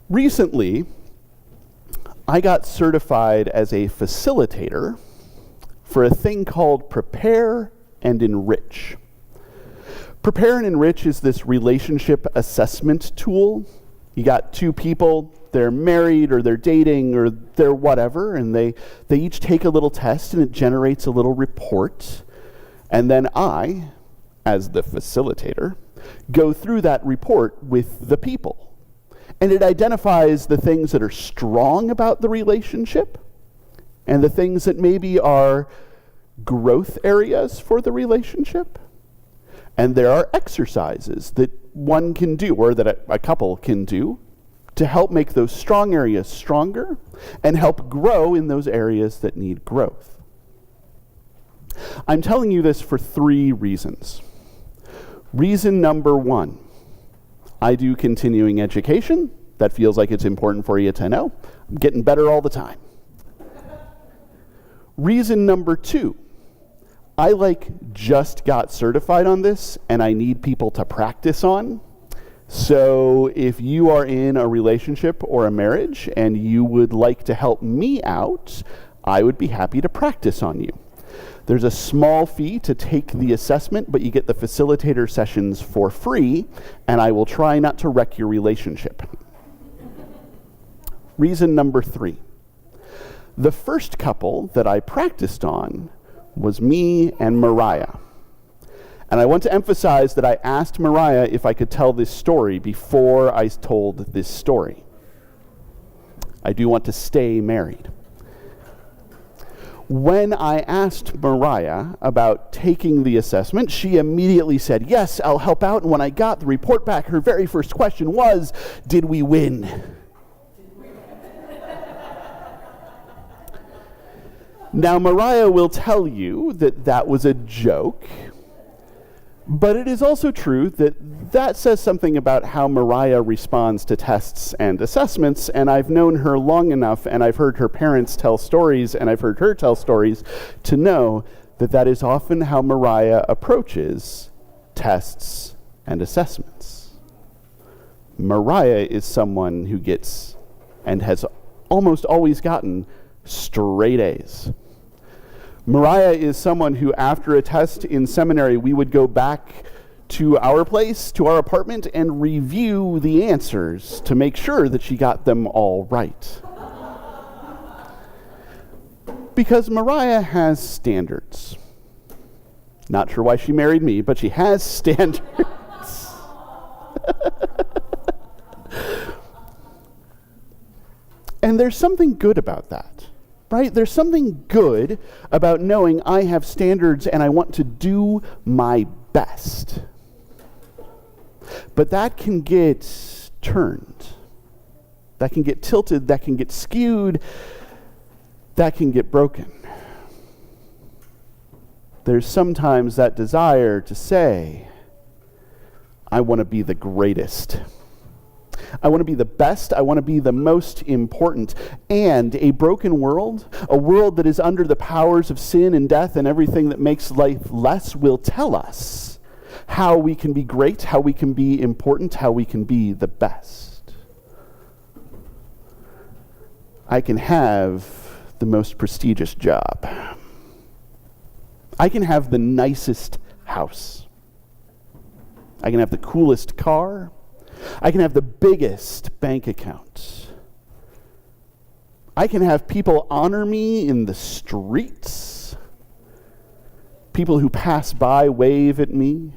Recently, I got certified as a facilitator for a thing called Prepare and Enrich. Prepare and Enrich is this relationship assessment tool. You got two people, they're married or they're dating or they're whatever, and they each take a little test and it generates a little report. And then I, as the facilitator, go through that report with the people. And it identifies the things that are strong about the relationship and the things that maybe are growth areas for the relationship. And there are exercises that one can do, or that a couple can do, to help make those strong areas stronger and help grow in those areas that need growth. I'm telling you this for 3 reasons. Reason number 1, I do continuing education. That feels like it's important for you to know. I'm getting better all the time. Reason number 2, I just got certified on this and I need people to practice on. So if you are in a relationship or a marriage and you would like to help me out, I would be happy to practice on you. There's a small fee to take the assessment, but you get the facilitator sessions for free, and I will try not to wreck your relationship. Reason number 3. The first couple that I practiced on was me and Mariah. And I want to emphasize that I asked Mariah if I could tell this story before I told this story. I do want to stay married. When I asked Mariah about taking the assessment, she immediately said, "Yes, I'll help out." And when I got the report back, her very first question was, "Did we win?" Now, Mariah will tell you that that was a joke, but it is also true that says something about how Mariah responds to tests and assessments, and I've known her long enough, and I've heard her parents tell stories, and I've heard her tell stories, to know that that is often how Mariah approaches tests and assessments. Mariah is someone who gets, and has almost always gotten, straight A's. Mariah is someone who, after a test in seminary, we would go back to our place, to our apartment, and review the answers to make sure that she got them all right. Because Mariah has standards. Not sure why she married me, but she has standards. And there's something good about that. Right? There's something good about knowing I have standards and I want to do my best. But that can get turned. That can get tilted. That can get skewed. That can get broken. There's sometimes that desire to say, I want to be the greatest. I want to be the best. I want to be the most important. And a broken world, a world that is under the powers of sin and death and everything that makes life less, will tell us how we can be great, how we can be important, how we can be the best. I can have the most prestigious job. I can have the nicest house. I can have the coolest car. I can have the biggest bank account. I can have people honor me in the streets. People who pass by wave at me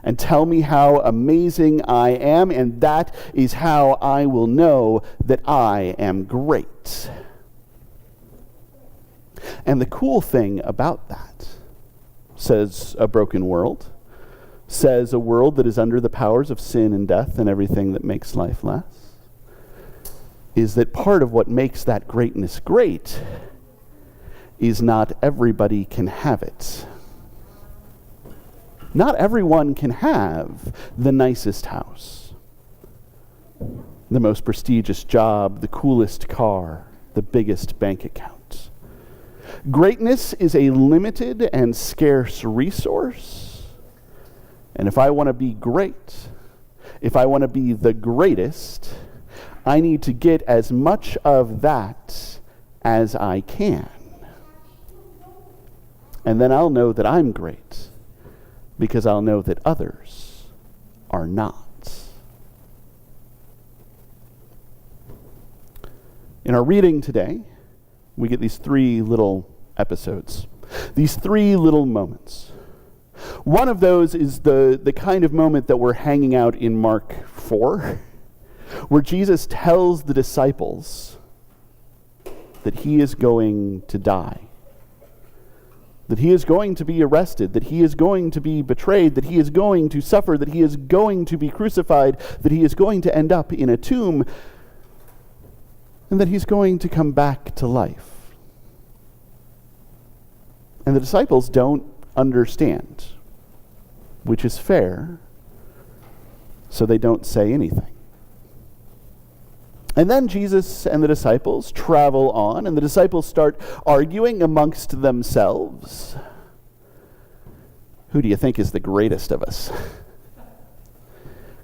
and tell me how amazing I am, and that is how I will know that I am great. And the cool thing about that, says a broken world, says a world that is under the powers of sin and death and everything that makes life less, is that part of what makes that greatness great is not everybody can have it. Not everyone can have the nicest house, the most prestigious job, the coolest car, the biggest bank account. Greatness is a limited and scarce resource. And if I want to be great, if I want to be the greatest, I need to get as much of that as I can. And then I'll know that I'm great, because I'll know that others are not. In our reading today, we get these three little episodes, these three little moments. One of those is the kind of moment that we're hanging out in Mark 4, where Jesus tells the disciples that he is going to die, that he is going to be arrested, that he is going to be betrayed, that he is going to suffer, that he is going to be crucified, that he is going to end up in a tomb, and that he's going to come back to life. And the disciples don't understand, which is fair, so they don't say anything. And then Jesus and the disciples travel on, and the disciples start arguing amongst themselves. Who do you think is the greatest of us?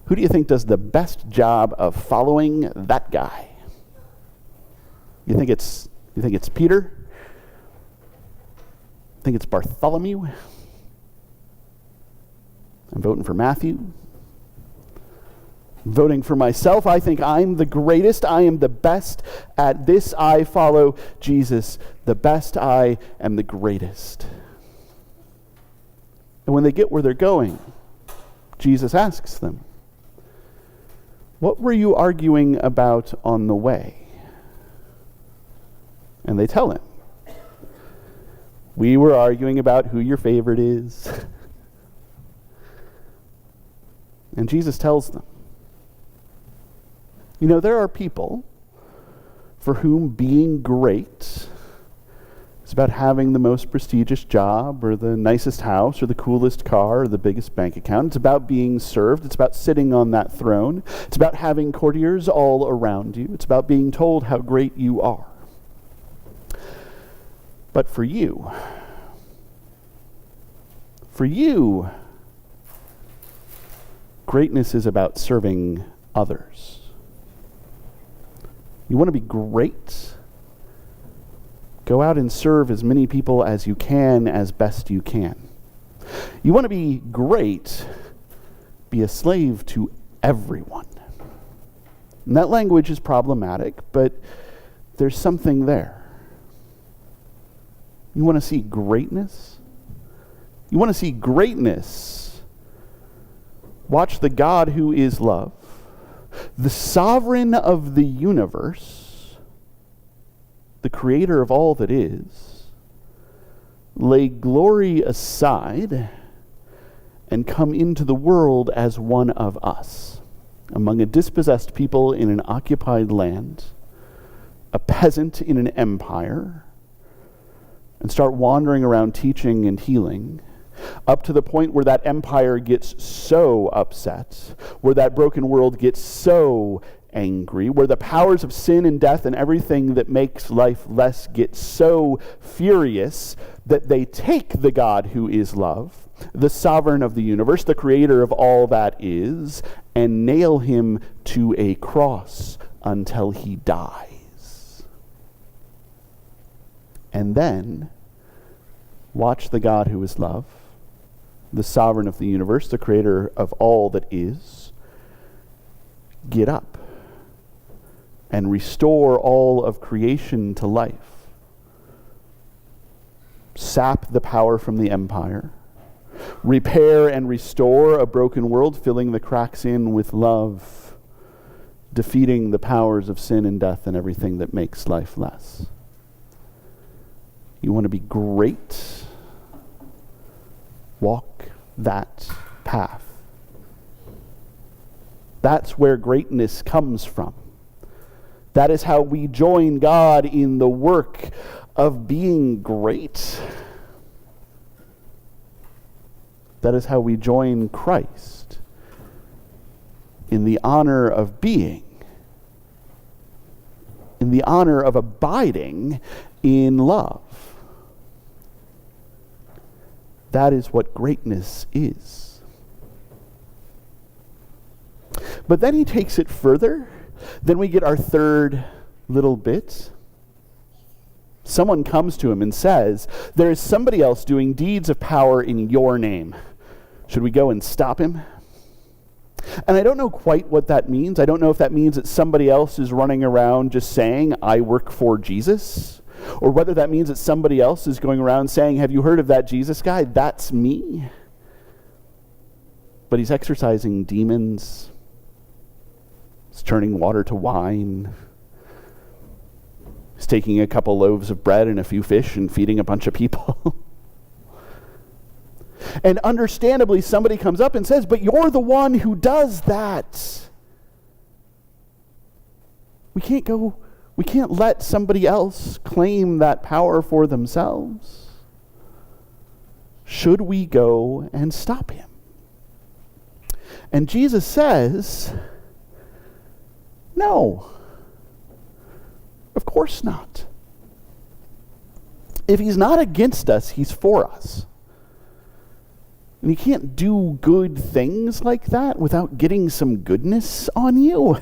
Who do you think does the best job of following that guy? You think it's Peter? Think it's Bartholomew? I'm voting for Matthew. I'm voting for myself. I think I'm the greatest. I am the best at this. I follow Jesus. The best. I am the greatest. And when they get where they're going, Jesus asks them, "What were you arguing about on the way?" And they tell him, "We were arguing about who your favorite is." And Jesus tells them, you know, there are people for whom being great is about having the most prestigious job or the nicest house or the coolest car or the biggest bank account. It's about being served. It's about sitting on that throne. It's about having courtiers all around you. It's about being told how great you are. But for you, greatness is about serving others. You want to be great? Go out and serve as many people as you can, as best you can. You want to be great? Be a slave to everyone. And that language is problematic, but there's something there. You want to see greatness? You want to see greatness? Watch the God who is love, the sovereign of the universe, the creator of all that is, lay glory aside and come into the world as one of us, among a dispossessed people in an occupied land, a peasant in an empire, and start wandering around teaching and healing, up to the point where that empire gets so upset, where that broken world gets so angry, where the powers of sin and death and everything that makes life less get so furious that they take the God who is love, the sovereign of the universe, the creator of all that is, and nail him to a cross until he dies. And then watch the God who is love, the sovereign of the universe, the creator of all that is, get up and restore all of creation to life. Sap the power from the empire. Repair and restore a broken world, filling the cracks in with love, defeating the powers of sin and death and everything that makes life less. You want to be great? Walk that path. That's where greatness comes from. That is how we join God in the work of being great. That is how we join Christ in the honor of being, in the honor of abiding in love. That is what greatness is. But then he takes it further Then we get our third little bit. Someone comes to him and says, there is somebody else doing deeds of power in your name. Should we go and stop him? And I don't know quite what that means. I don't know if that means that somebody else is running around just saying, I work for Jesus, or whether that means that somebody else is going around saying, have you heard of that Jesus guy? That's me. But he's exorcising demons. He's turning water to wine. He's taking a couple loaves of bread and a few fish and feeding a bunch of people. And understandably, somebody comes up and says, but you're the one who does that. We can't let somebody else claim that power for themselves. Should we go and stop him? And Jesus says, no, of course not. If he's not against us, he's for us. And you can't do good things like that without getting some goodness on you.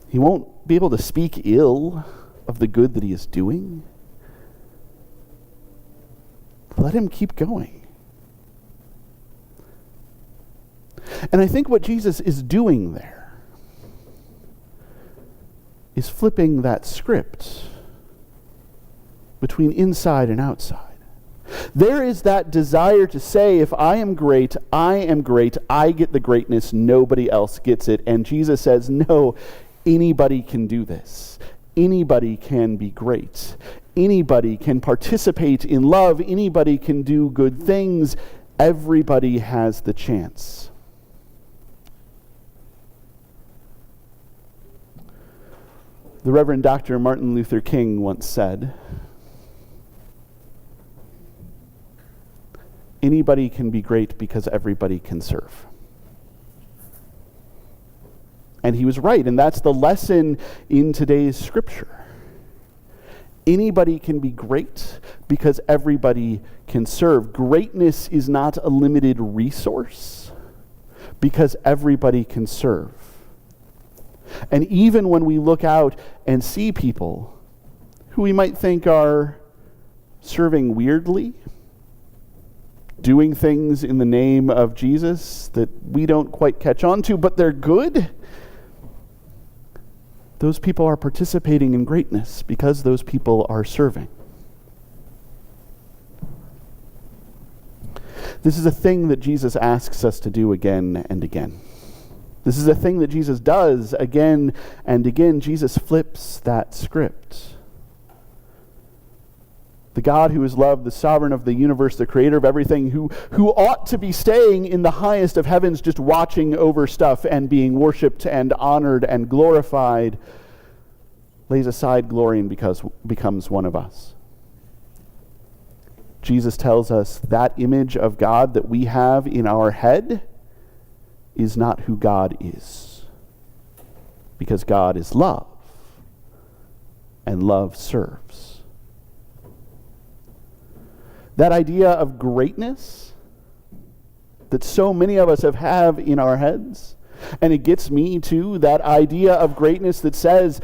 He won't be able to speak ill of the good that he is doing. Let him keep going. And I think what Jesus is doing there is flipping that script between inside and outside. There is that desire to say, if I am great, I get the greatness, nobody else gets it. And Jesus says, no, anybody can do this. Anybody can be great. Anybody can participate in love. Anybody can do good things. Everybody has the chance. The Reverend Dr. Martin Luther King once said, anybody can be great because everybody can serve. And he was right, and that's the lesson in today's scripture. Anybody can be great because everybody can serve. Greatness is not a limited resource because everybody can serve. And even when we look out and see people who we might think are serving weirdly, doing things in the name of Jesus that we don't quite catch on to, but they're good, those people are participating in greatness because those people are serving. This is a thing that Jesus asks us to do again and again. This is a thing that Jesus does again and again. Jesus flips that script. The God who is love, the sovereign of the universe, the creator of everything, who ought to be staying in the highest of heavens, just watching over stuff and being worshipped and honored and glorified, lays aside glory and becomes one of us. Jesus tells us that image of God that we have in our head is not who God is. Because God is love, and love serves. That idea of greatness that so many of us have in our heads, and it gets me to that idea of greatness that says,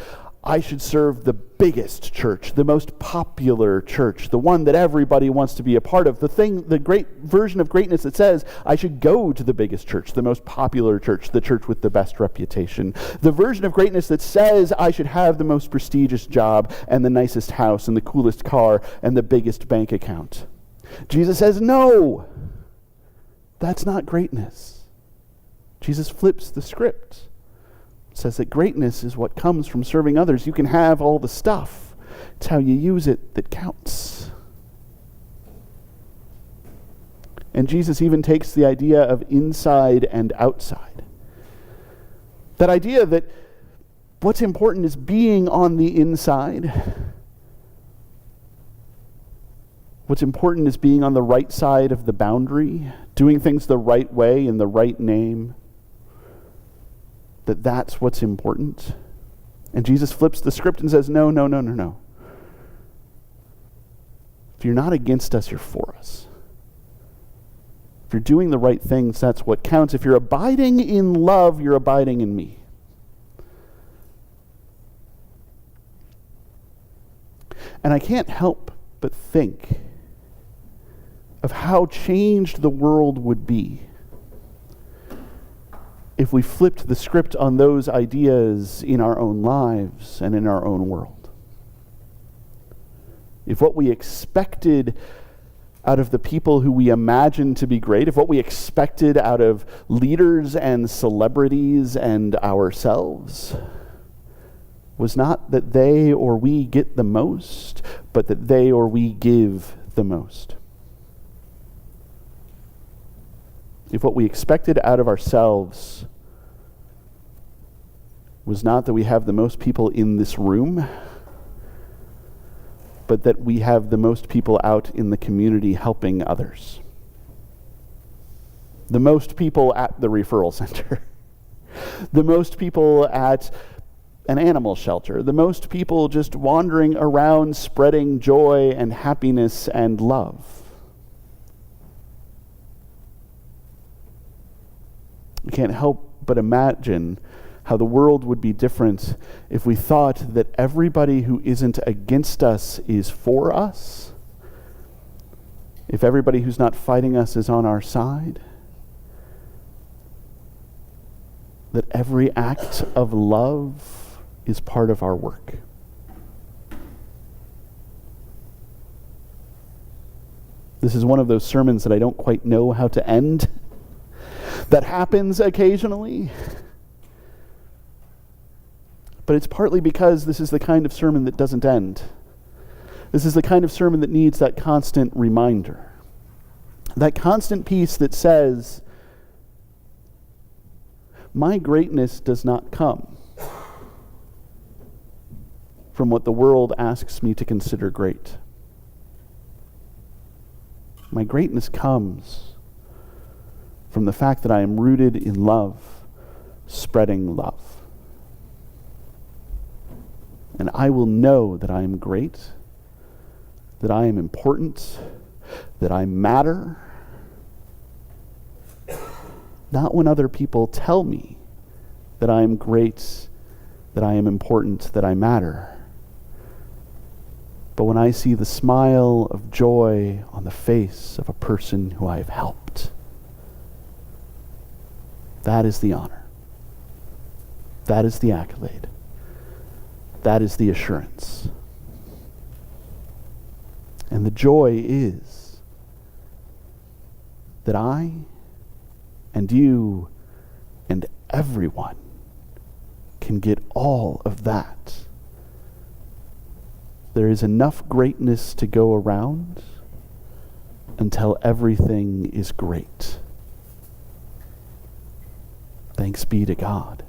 I should serve the biggest church, the most popular church, the one that everybody wants to be a part of, the great version of greatness that says, I should go to the biggest church, the most popular church, the church with the best reputation. The version of greatness that says, I should have the most prestigious job and the nicest house and the coolest car and the biggest bank account. Jesus says, no, that's not greatness. Jesus flips the script. Says that greatness is what comes from serving others. You can have all the stuff. It's how you use it that counts. And Jesus even takes the idea of inside and outside. That idea that what's important is being on the inside. What's important is being on the right side of the boundary, doing things the right way in the right name. That's what's important. And Jesus flips the script and says, no. If you're not against us, you're for us. If you're doing the right things, that's what counts. If you're abiding in love, you're abiding in me. And I can't help but think of how changed the world would be if we flipped the script on those ideas in our own lives and in our own world. If what we expected out of the people who we imagine to be great, if what we expected out of leaders and celebrities and ourselves was not that they or we get the most, but that they or we give the most. If what we expected out of ourselves was not that we have the most people in this room, but that we have the most people out in the community helping others. The most people at the referral center. The most people at an animal shelter. The most people just wandering around spreading joy and happiness and love. We can't help but imagine how the world would be different if we thought that everybody who isn't against us is for us, if everybody who's not fighting us is on our side, that every act of love is part of our work. This is one of those sermons that I don't quite know how to end. That happens occasionally. But it's partly because this is the kind of sermon that doesn't end. This is the kind of sermon that needs that constant reminder. That constant piece that says, my greatness does not come from what the world asks me to consider great. My greatness comes from the fact that I am rooted in love, spreading love. And I will know that I am great, that I am important, that I matter, not when other people tell me that I am great, that I am important, that I matter, but when I see the smile of joy on the face of a person who I have helped. That is the honor. That is the accolade. That is the assurance. And the joy is that I and you and everyone can get all of that. There is enough greatness to go around until everything is great. Thanks be to God.